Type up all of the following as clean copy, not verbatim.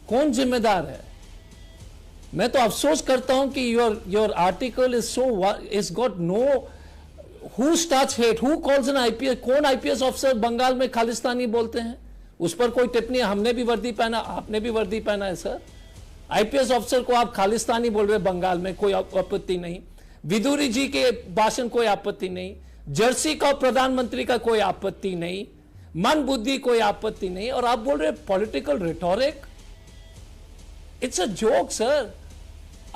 कौन जिम्मेदार है? मैं तो अफसोस करता हूं कि your article is got know who starts hate, who calls N IPS, कौन आईपीएस ऑफिसर बंगाल में खालिस्तानी बोलते हैं? उस पर कोई टिप्पणी, हमने भी वर्दी पहना, आपने भी वर्दी पहना है सर। आईपीएस ऑफिसर को आप खालिस्तानी बोल रहे बंगाल में, कोई आपत्ति नहीं। विदुरी जी के भाषण कोई आपत्ति नहीं, जर्सी का प्रधानमंत्री का कोई आपत्ति नहीं, मन बुद्धि कोई आपत्ति नहीं, और आप बोल रहे political rhetoric. It's a joke sir.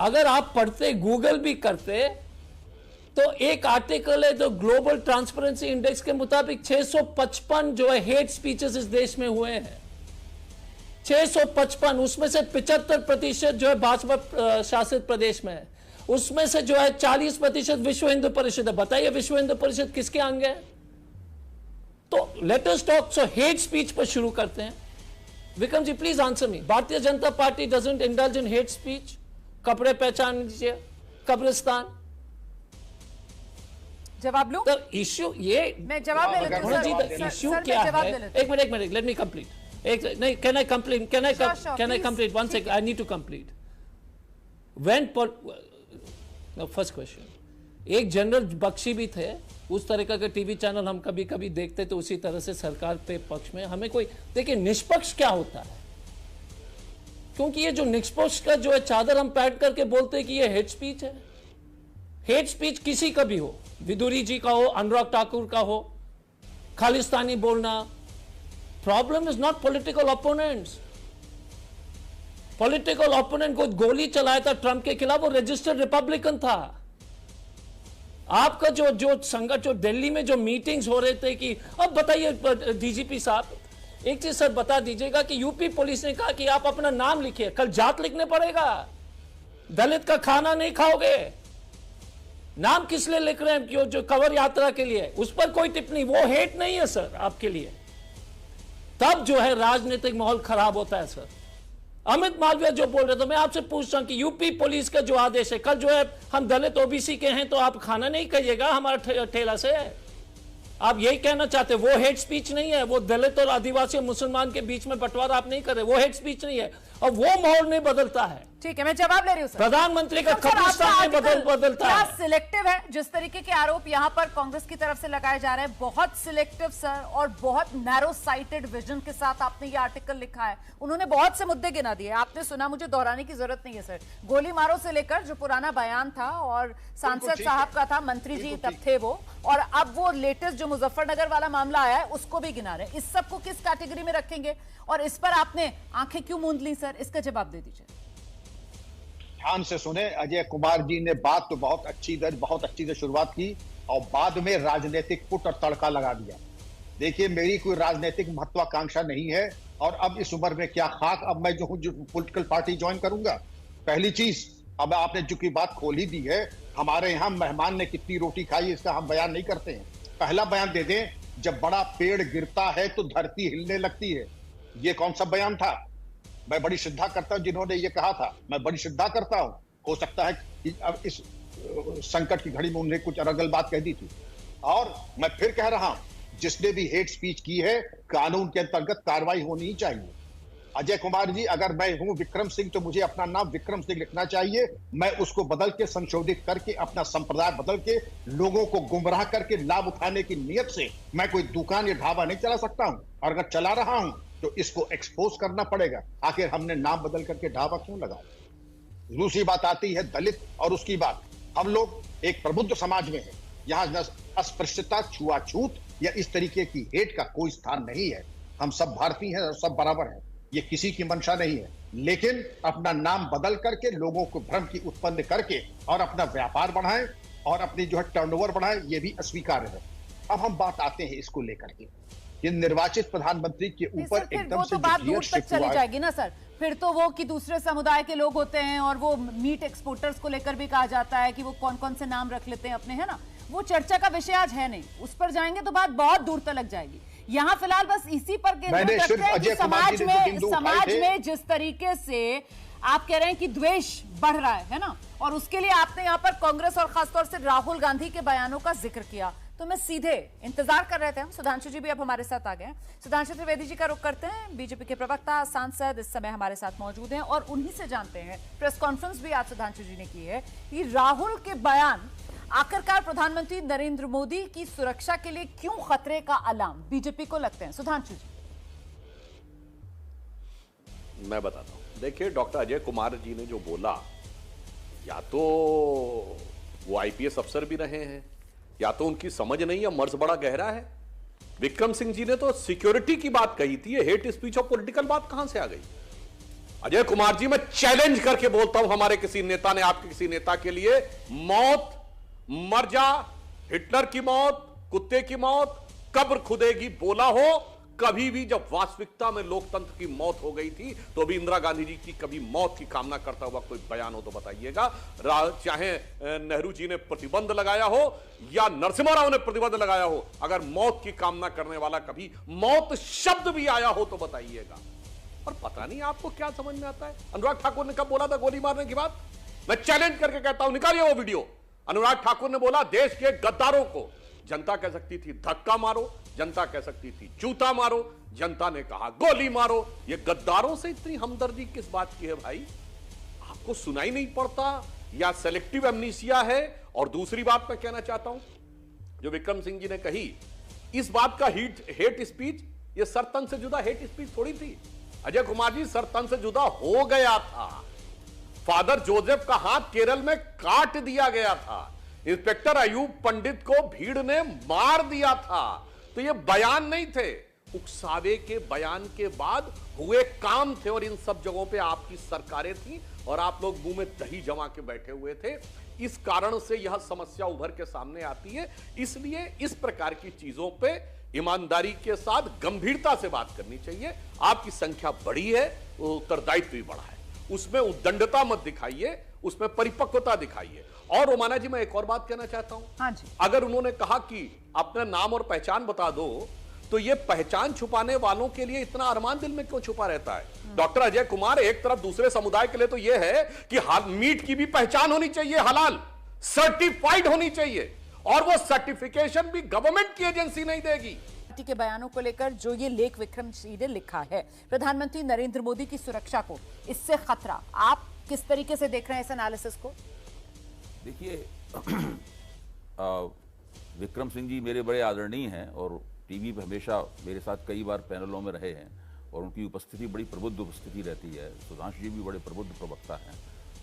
अगर आप पढ़ते, गूगल भी करते, तो एक आर्टिकल है जो ग्लोबल ट्रांसपेरेंसी इंडेक्स के मुताबिक 655 जो है हेट स्पीचेस इस देश में हुए हैं। 655, उसमें से 75% जो है भाजपा शासित प्रदेश में है, उसमें से जो है 40% विश्व हिंदू परिषद है। बताइए विश्व हिंदू परिषद किसके अंग है? तो लेट अस टॉक। सो हेट स्पीच पर शुरू करते हैं। Vikram ji please answer me. Bharatiya Janata party doesn't indulge in hate speech. कपड़े पहचान लीजिए, कब्रिस्तान। जवाब लूं? सर इश्यू ये, मैं जवाब ले लेती हूं। इश्यू क्या है? एक मिनट, लेट मी कंप्लीट। एक नहीं, can I complete? Can I complete? One second, I need to complete. When first question, एक जनरल बख्शी भी थे, उस तरह का टीवी चैनल हम कभी कभी देखते, तो उसी तरह से सरकार पे पक्ष में हमें कोई, देखिए निष्पक्ष क्या होता है, क्योंकि ये जो निष्पक्ष का जो है चादर हम पैट करके बोलते हैं कि ये हेट स्पीच है। हेट स्पीच किसी का भी हो, विदुरी जी का हो, अनुराग ठाकुर का हो, खालिस्तानी बोलना। Problem is not political opponents. Political opponent को गोली चलाया था ट्रंप के खिलाफ, वो रजिस्टर्ड रिपब्लिकन था। आपका जो संगठन, जो दिल्ली में जो मीटिंग्स हो रहे थे कि, अब बताइए डीजीपी साहब, एक चीज सर बता दीजिएगा कि यूपी पुलिस ने कहा कि आप अपना नाम लिखिए, कल जात लिखने पड़ेगा, दलित का खाना नहीं खाओगे। नाम किस लिए लिख रहे हैं? क्यों? जो कवर यात्रा के लिए, उस पर कोई टिप्पणी, वो हेट नहीं है सर आपके लिए। तब जो है राजनीतिक माहौल खराब होता है सर। अमित मालवीय जो बोल रहे थे, मैं आपसे पूछता हूं कि यूपी पुलिस का जो आदेश है, कल जो है हम दलित ओबीसी के हैं तो आप खाना नहीं खाइएगा हमारा ठेला से, आप यही कहना चाहते? वो हेट स्पीच नहीं है। वो दलित और आदिवासी और मुसलमान के बीच में बंटवारा आप नहीं कर रहे, वो हेट स्पीच नहीं है, और वो माहौल नहीं बदलता है। ठीक है, मैं जवाब ले रही हूं सर। प्रधानमंत्री का कब्रिस्तान में बदलता है। सिलेक्टिव है जिस तरीके के आरोप यहां पर कांग्रेस की तरफ से लगाए जा रहे हैं, बहुत सिलेक्टिव सर, और बहुत नैरो साइटेड विजन के साथ आपने ये आर्टिकल लिखा है। उन्होंने बहुत से मुद्दे गिना दिए, आपने सुना, मुझे दोहराने की जरूरत नहीं है सर। गोली मारो से लेकर जो पुराना बयान था और सांसद साहब का था, मंत्री जी तब थे वो, और अब वो लेटेस्ट जो मुजफ्फरनगर वाला मामला आया है उसको भी गिना रहे हैं। इस सबको किस कैटेगरी में रखेंगे, और इस पर आपने आंखें क्यों मूंद ली सर? इसका जवाब दे दीजिए। ध्यान से सुने, अजय कुमार जी ने बात तो बहुत अच्छी से शुरुआत की, और बाद में राजनीतिक पुट और तड़का लगा दिया। देखिए, मेरी कोई राजनीतिक महत्वाकांक्षा नहीं है, और अब इस उम्र में क्या खाक, अब मैं जो पॉलिटिकल पार्टी ज्वाइन करूंगा। पहली चीज, अब आपने जो की बात खोल ही दी है, हमारे यहाँ मेहमान ने कितनी रोटी खाई इसका हम बयान नहीं करते हैं। पहला बयान दे दें, जब बड़ा पेड़ गिरता है तो धरती हिलने लगती है। ये कौन सा बयान था? मैं बड़ी श्रद्धा करता हूं जिन्होंने ये कहा था, मैं बड़ी श्रद्धा करता हूं। हो सकता है कि अब इस संकट की घड़ी में उन्हें कुछ अरगल बात कह दी थी। और मैं फिर कह रहा हूं, जिसने भी हेट स्पीच की है, कानून के अंतर्गत कार्रवाई होनी ही चाहिए। अजय कुमार जी, अगर मैं हूं विक्रम सिंह तो मुझे अपना नाम विक्रम सिंह लिखना चाहिए। मैं उसको बदल के, संशोधित करके, अपना संप्रदाय बदल के, लोगों को गुमराह करके लाभ उठाने की नियत से मैं कोई दुकान या ढाबा नहीं चला सकता हूं। और अगर चला रहा हूं तो इसको एक्सपोज करना पड़ेगा। आखिर हमने नाम बदल करके ढाबा क्यों लगाया? दूसरी बात आती है दलित और उसकी बात। हम लोग एक प्रबुद्ध समाज में हैं, यहाँ न अस्पृश्यता, छुआछूत या इस तरीके की हेट का कोई स्थान नहीं है। हम सब भारतीय हैं और सब बराबर हैं, ये किसी की मंशा नहीं है। लेकिन अपना नाम बदल करके लोगों को भ्रम की उत्पन्न करके और अपना व्यापार बढ़ाएं और अपनी जो है टर्नओवर बढ़ाएं, ये भी अस्वीकार्य है। अब हम बात आते हैं इसको लेकर के, ये निर्वाचित प्रधानमंत्री के ऊपर एकदम से तो बात दूर तक चली जाएगी ना सर। फिर तो वो कि दूसरे समुदाय के लोग होते हैं, और वो मीट एक्सपोर्टर्स को लेकर भी कहा जाता है कि वो कौन कौन से नाम रख लेते हैं अपने, है ना। वो चर्चा का विषय आज है नहीं, उस पर जाएंगे तो बात बहुत दूर तक जाएगी। यहाँ फिलहाल बस इसी पर केंद्रित रखते हैं कि समाज में जिस तरीके से आप कह रहे हैं कि द्वेष बढ़ रहा है ना, और उसके लिए आपने यहाँ पर कांग्रेस और खासतौर से राहुल गांधी के बयानों का जिक्र किया। तो मैं सीधे इंतजार कर रहे थे हम, सुधांशु जी भी अब हमारे साथ आ गए हैं। सुधांशु त्रिवेदी जी का रुख करते हैं, बीजेपी के प्रवक्ता सांसद इस समय हमारे साथ मौजूद हैं और उन्हीं से जानते हैं, प्रेस कॉन्फ्रेंस भी आज सुधांशु जी ने की है, कि राहुल के बयान आखिरकार प्रधानमंत्री नरेंद्र मोदी की सुरक्षा के लिए क्यों खतरे का अलार्म बीजेपी को लगते हैं। सुधांशु जी मैं बताता हूं, देखिए डॉक्टर अजय कुमार जी ने जो बोला, या तो वो आईपीएस अफसर भी रहे हैं या तो उनकी समझ नहीं है, मर्ज बड़ा गहरा है। विक्रम सिंह जी ने तो सिक्योरिटी की बात कही थी, ये हेट स्पीच और पॉलिटिकल बात कहां से आ गई। अजय कुमार जी, मैं चैलेंज करके बोलता हूं, हमारे किसी नेता ने आपके किसी नेता के लिए मौत, मर जा, हिटलर की मौत, कुत्ते की मौत, कब्र खुदेगी बोला हो? कभी भी जब वास्तविकता में लोकतंत्र की मौत हो गई थी तो भी इंदिरा गांधी जी की कभी मौत की कामना करता हुआ कोई बयान हो तो बताइएगा। चाहे नेहरू जी ने प्रतिबंध लगाया हो या नरसिम्हा राव ने प्रतिबंध लगाया हो, अगर मौत की कामना करने वाला कभी मौत शब्द भी आया हो तो बताइएगा। और पता नहीं आपको क्या समझ में आता है। अनुराग ठाकुर ने कब बोला था गोली मारने की बात? मैं चैलेंज करके कहता हूं, निकालिए वो वीडियो। अनुराग ठाकुर ने बोला देश के गद्दारों को जनता कह सकती थी धक्का मारो, जनता कह सकती थी जूता मारो, जनता ने कहा गोली मारो। ये गद्दारों से इतनी हमदर्दी किस बात की है भाई? आपको सुनाई नहीं पड़ता या सेलेक्टिव एमनीसिया है? और दूसरी बात मैं कहना चाहता हूं, जो विक्रम सिंह जी ने कही, इस बात का हेट स्पीच, ये सरतन से जुदा हेट स्पीच थोड़ी थी। अजय कुमार जी, सरतन से जुदा हो गया था। फादर जोसेफ का हाथ केरल में काट दिया गया था। इंस्पेक्टर अयूब पंडित को भीड़ ने मार दिया था। तो ये बयान नहीं थे, उकसावे के बयान के बाद हुए काम थे। और इन सब जगहों पे आपकी सरकारें थी और आप लोग मुंह में दही जमा के बैठे हुए थे। इस कारण से यह समस्या उभर के सामने आती है। इसलिए इस प्रकार की चीजों पे ईमानदारी के साथ गंभीरता से बात करनी चाहिए। आपकी संख्या बढ़ी है, उत्तरदायित्व भी बढ़ा है, उसमें उद्दंडता मत दिखाइए, उसमें परिपक्वता दिखाइए। और रोमाना जी, मैं एक और बात कहना चाहता हूं। हाँ जी। अगर उन्होंने कहा कि अपना नाम और पहचान बता दो, तो ये पहचान छुपाने वालों के लिए इतना अरमान दिल में क्यों छुपा रहता है? डॉक्टर अजय कुमार, एक तरफ दूसरे समुदाय के लिए तो यह है कि मीट की भी पहचान होनी चाहिए, हलाल सर्टिफाइड होनी चाहिए, और वो सर्टिफिकेशन भी गवर्नमेंट की एजेंसी नहीं देगी। के बयानों को लेकर जो ये लेख विक्रम सिंह ने लिखा है, प्रधानमंत्री नरेंद्र मोदी की सुरक्षा को इससे खतरा, आप किस तरीके से देख रहे हैं इस एनालिसिस को? देखिए, विक्रम सिंह जी मेरे बड़े आदरणीय हैं और टीवी पे हमेशा मेरे साथ कई बार पैनलों में रहे हैं और उनकी उपस्थिति बड़ी प्रबुद्ध उपस्थिति रहती है। सुधांशु जी भी बड़े प्रबुद्ध प्रवक्ता हैं,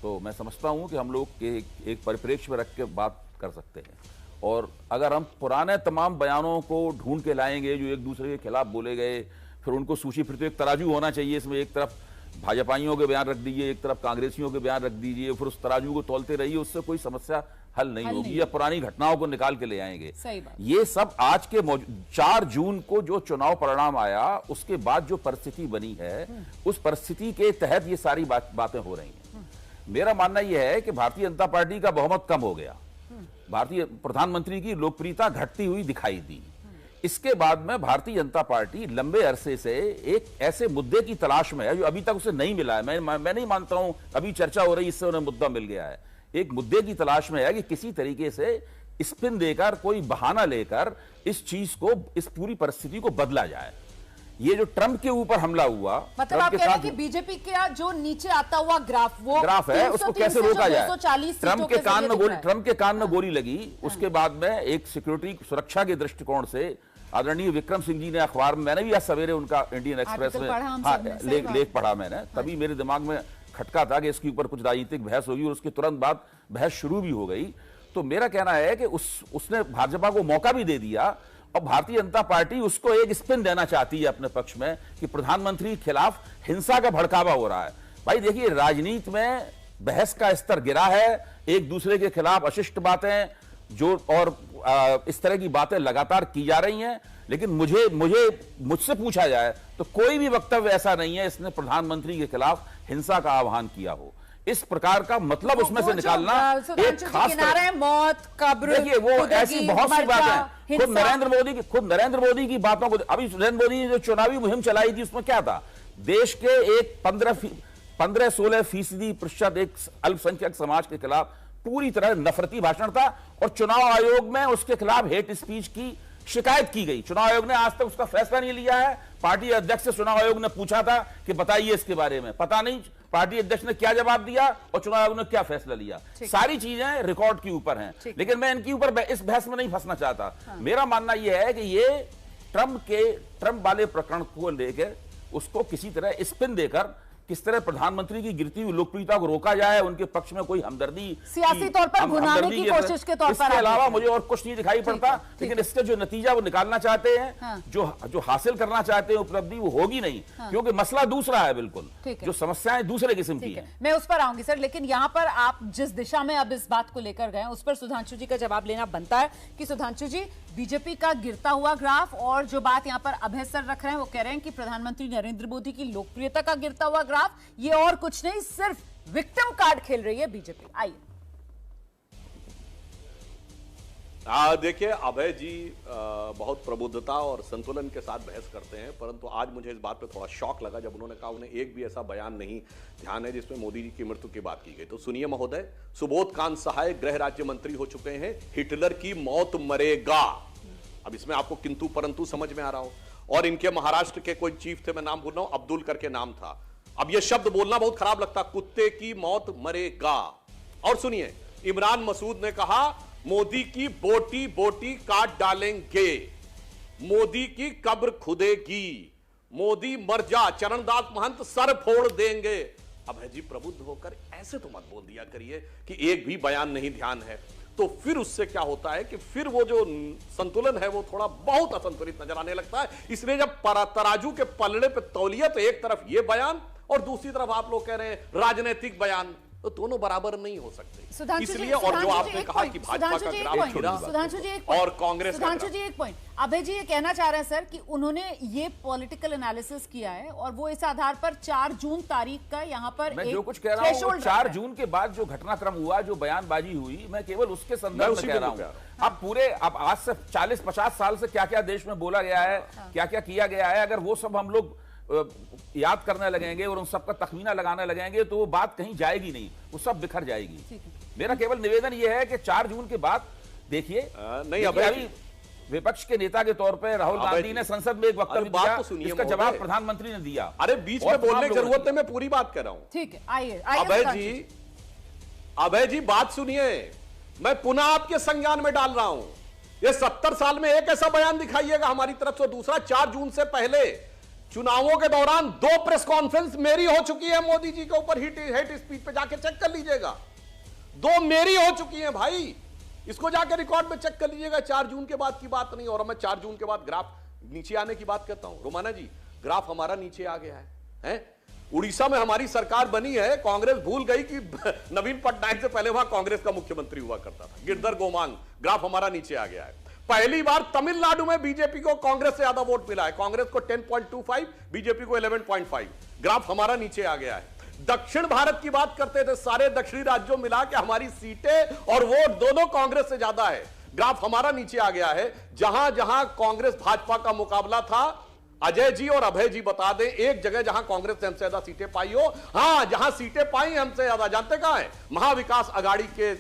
तो मैं समझता हूं कि हम लोग के एक परिप्रेक्ष्य में रख के बात कर सकते हैं। और अगर हम पुराने तमाम बयानों को ढूंढ के लाएंगे जो एक दूसरे के खिलाफ बोले गए, फिर उनको सूची, फिर तो एक तराजू होना चाहिए, इसमें एक तरफ भाजपाइयों के बयान रख दीजिए, एक तरफ कांग्रेसियों के बयान रख दीजिए, फिर उस तराजू को तोलते रहिए, उससे कोई समस्या हल नहीं होगी। या पुरानी घटनाओं को निकाल के ले आएंगे। सही बात। ये सब आज के 4 जून को जो चुनाव परिणाम आया, उसके बाद जो परिस्थिति बनी है, उस परिस्थिति के तहत ये सारी बातें हो रही हैं। मेरा मानना यह है कि भारतीय जनता पार्टी का बहुमत कम हो गया, भारतीय प्रधानमंत्री की लोकप्रियता घटती हुई दिखाई दी। इसके बाद में भारतीय जनता पार्टी लंबे अरसे से एक ऐसे मुद्दे की तलाश में है जो अभी तक उसे नहीं मिला है। मैं नहीं मानता हूं अभी चर्चा हो रही इससे उन्हें मुद्दा मिल गया है। एक मुद्दे की तलाश में है कि किसी तरीके से स्पिन देकर, कोई बहाना लेकर इस चीज को, इस पूरी परिस्थिति को बदला जाए। ये जो ट्रंप के ऊपर हमला हुआ, मतलब आप कह रहे हैं कि बीजेपी का जो नीचे आता हुआ ग्राफ है, उसको कैसे रोका जाए? ट्रंप के कान में गोली लगी, उसके बाद में एक सिक्योरिटी सुरक्षा के दृष्टिकोण से आदरणीय विक्रम सिंह जी ने अखबार में, मैंने भी आज सवेरे उनका इंडियन एक्सप्रेस में लेख पढ़ा मैंने, तभी मेरे दिमाग में खटका था कि इसके ऊपर कुछ राजनीतिक बहस होगी और उसके तुरंत बाद बहस शुरू भी हो गई। तो मेरा कहना है कि उसने भाजपा को मौका भी दे दिया और भारतीय जनता पार्टी उसको एक स्पिन देना चाहती है अपने पक्ष में कि प्रधानमंत्री के खिलाफ हिंसा का भड़कावा हो रहा है। भाई देखिए, राजनीति में बहस का स्तर गिरा है, एक दूसरे के खिलाफ अशिष्ट बातें जो और इस तरह की बातें लगातार की जा रही हैं। लेकिन मुझसे पूछा जाए तो कोई भी वक्तव्य ऐसा नहीं है इसने प्रधानमंत्री के खिलाफ हिंसा का आह्वान किया हो। इस प्रकार का मतलब उसमें से निकालना एक खास मौत, कब्र, देखिए वो ऐसी बहुत सी बातें, खुद नरेंद्र मोदी की बातों को, अभी नरेंद्र मोदी ने जो चुनावी मुहिम चलाई थी उसमें क्या था? देश के एक 15-16% एक अल्पसंख्यक समाज के खिलाफ पूरी तरह नफरती भाषण था और चुनाव आयोग में उसके खिलाफ हेट स्पीच की शिकायत की गई। चुनाव आयोग ने आज तक उसका फैसला नहीं लिया है। पार्टी अध्यक्ष से चुनाव आयोग ने पूछा था कि बताइए इसके बारे में, पता नहीं पार्टी अध्यक्ष ने क्या जवाब दिया और चुनाव आयोग ने क्या फैसला लिया। सारी चीजें रिकॉर्ड के ऊपर हैं, लेकिन मैं इनके ऊपर इस बहस में नहीं फंसना चाहता। मेरा मानना यह है कि ये ट्रंप वाले प्रकरण को लेकर उसको किसी तरह स्पिन देकर किस तरह प्रधानमंत्री की गिरती हुई लोकप्रियता को रोका जाए, उनके पक्ष में कोई हमदर्दी सियासी तौर पर भुनाने की कोशिश के तौर पर, इसके अलावा मुझे और कुछ नहीं दिखाई पड़ता। लेकिन इसके जो नतीजा वो निकालना चाहते हैं, जो हासिल करना चाहते हैं उपलब्धि, वो होगी नहीं, क्योंकि मसला दूसरा है बिल्कुल, जो समस्याएं दूसरे किस्म की हैं। मैं उस पर आऊंगी सर, लेकिन यहां पर आप जिस दिशा में अब इस बात को लेकर गए उस पर सुधांशु जी का जवाब लेना बनता है कि सुधांशु जी, बीजेपी का गिरता हुआ ग्राफ और जो बात यहां पर अभय सर रख रहे हैं वो कह रहे हैं कि प्रधानमंत्री नरेंद्र मोदी की लोकप्रियता का गिरता हुआ ग्राफ, ये और कुछ नहीं, सिर्फ विक्टिम कार्ड खेल रही है बीजेपी। आइए देखिए, अभय जी बहुत प्रबुद्धता और संतुलन के साथ बहस करते हैं, परंतु आज मुझे इस बात पे थोड़ा शॉक लगा जब उन्होंने कहा उन्हें एक भी ऐसा बयान नहीं ध्यान है जिसमें मोदी जी की मृत्यु की बात की गई। तो सुनिए महोदय, सुबोध कांत सहाय गृह राज्य मंत्री हो चुके हैं, हिटलर की मौत मरेगा। अब इसमें आपको किंतु परंतु समझ में आ रहा हो। और इनके महाराष्ट्र के कोई चीफ थे, मैं नाम भूल रहा हूं, अब्दुल करके नाम था। अब यह शब्द बोलना बहुत खराब लगता, कुत्ते की मौत मरेगा। और सुनिए, इमरान मसूद ने कहा मोदी की बोटी बोटी काट डालेंगे, मोदी की कब्र खुदेगी, मोदी मर जा, चरणदास महंत सर फोड़ देंगे। अब है जी, प्रबुद्ध होकर ऐसे तो मत बोल दिया करिए कि एक भी बयान नहीं ध्यान है। तो फिर उससे क्या होता है कि फिर वो जो संतुलन है वो थोड़ा बहुत असंतुलित नजर आने लगता है। इसलिए जब तराजू के पलड़े पे तौलिया, तो एक तरफ ये बयान और दूसरी तरफ आप लोग कह रहे हैं राजनीतिक बयान, तो दोनों बराबर नहीं हो सकते। इसलिए और जो आपने कहा कि भाजपा का ग्राफ गिरा और कांग्रेस का, सुधांशु जी एक पॉइंट, अभय जी ये कहना चाह रहे हैं सर कि उन्होंने ये पॉलिटिकल एनालिसिस किया है और वो इस आधार पर 4 जून तारीख का यहाँ पर मैं जो कुछ कह रहा हूँ 4 जून के बाद जो घटनाक्रम हुआ, जो बयानबाजी हुई, मैं केवल उसके संदर्भ में कह रहा हूँ। अब पूरे अब आज से 40-50 साल से क्या क्या देश में बोला गया है, क्या क्या किया गया है, अगर वो सब हम लोग याद करने लगेंगे और उन सबका तखमीना लगाने लगेंगे तो वो बात कहीं जाएगी नहीं, वो सब बिखर जाएगी। मेरा केवल निवेदन यह है कि 4 जून के बाद देखिए, अभी विपक्ष के नेता के तौर पर राहुल गांधी ने संसद में एक वक्तव्य दिया, इसका जवाब प्रधानमंत्री ने दिया। अरे बीच में बोलने की जरूरत है, मैं पूरी बात कर रहा हूं। ठीक है, आइए अभय जी बात सुनिए, मैं पुनः आपके संज्ञान में डाल रहा हूं। ये 70 साल में एक ऐसा बयान दिखाइएगा हमारी तरफ से। दूसरा, 4 जून से पहले चुनावों के दौरान 2 प्रेस कॉन्फ्रेंस मेरी हो चुकी है मोदी जी के ऊपर हेट स्पीच पे, जाके चेक कर लीजिएगा। 2 मेरी हो चुकी हैं भाई, इसको जाके रिकॉर्ड में चेक कर लीजिएगा। 4 जून के बाद की बात नहीं। और मैं 4 जून के बाद ग्राफ नीचे आने की बात करता हूं। रोमाना जी, ग्राफ हमारा नीचे आ गया है? उड़ीसा में हमारी सरकार बनी है, कांग्रेस भूल गई कि नवीन पटनायक से पहले वहां कांग्रेस का मुख्यमंत्री हुआ करता था, गिरधर गोमांग। ग्राफ हमारा नीचे आ गया है। पहली बार तमिलनाडु में बीजेपी को कांग्रेस से ज्यादा वोट मिला है, कांग्रेस को 10.25, बीजेपी को 11.5। ग्राफ हमारा नीचे आ गया है। दक्षिण भारत की बात करते थे, सारे दक्षिणी राज्यों मिला के हमारी सीटें और वोट दोनों कांग्रेस से ज्यादा है। ग्राफ हमारा नीचे आ गया है। जहां जहां कांग्रेस भाजपा का मुकाबला था, अजय जी और अभय जी बता दें एक जगह जहां कांग्रेस ने हमसे ज्यादा सीटें पाई हो। हां, जहां सीटें पाई हमसे ज्यादा, जानते कहां है? महाविकास अघाड़ी के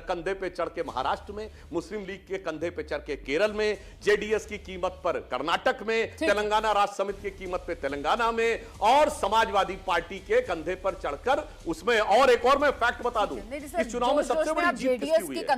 कंधे पे चढ़ के महाराष्ट्र में, मुस्लिम लीग के कंधे पे चढ़ के केरल में, जेडीएस की कीमत पर कर्नाटक में, तेलंगाना राष्ट्र समिति की कीमत पे तेलंगाना में, और समाजवादी पार्टी के कंधे पर चढ़कर उसमें। और एक और मैं फैक्ट बता दूं, इस चुनाव में सबसे बड़ी जीत किसकी हुई है?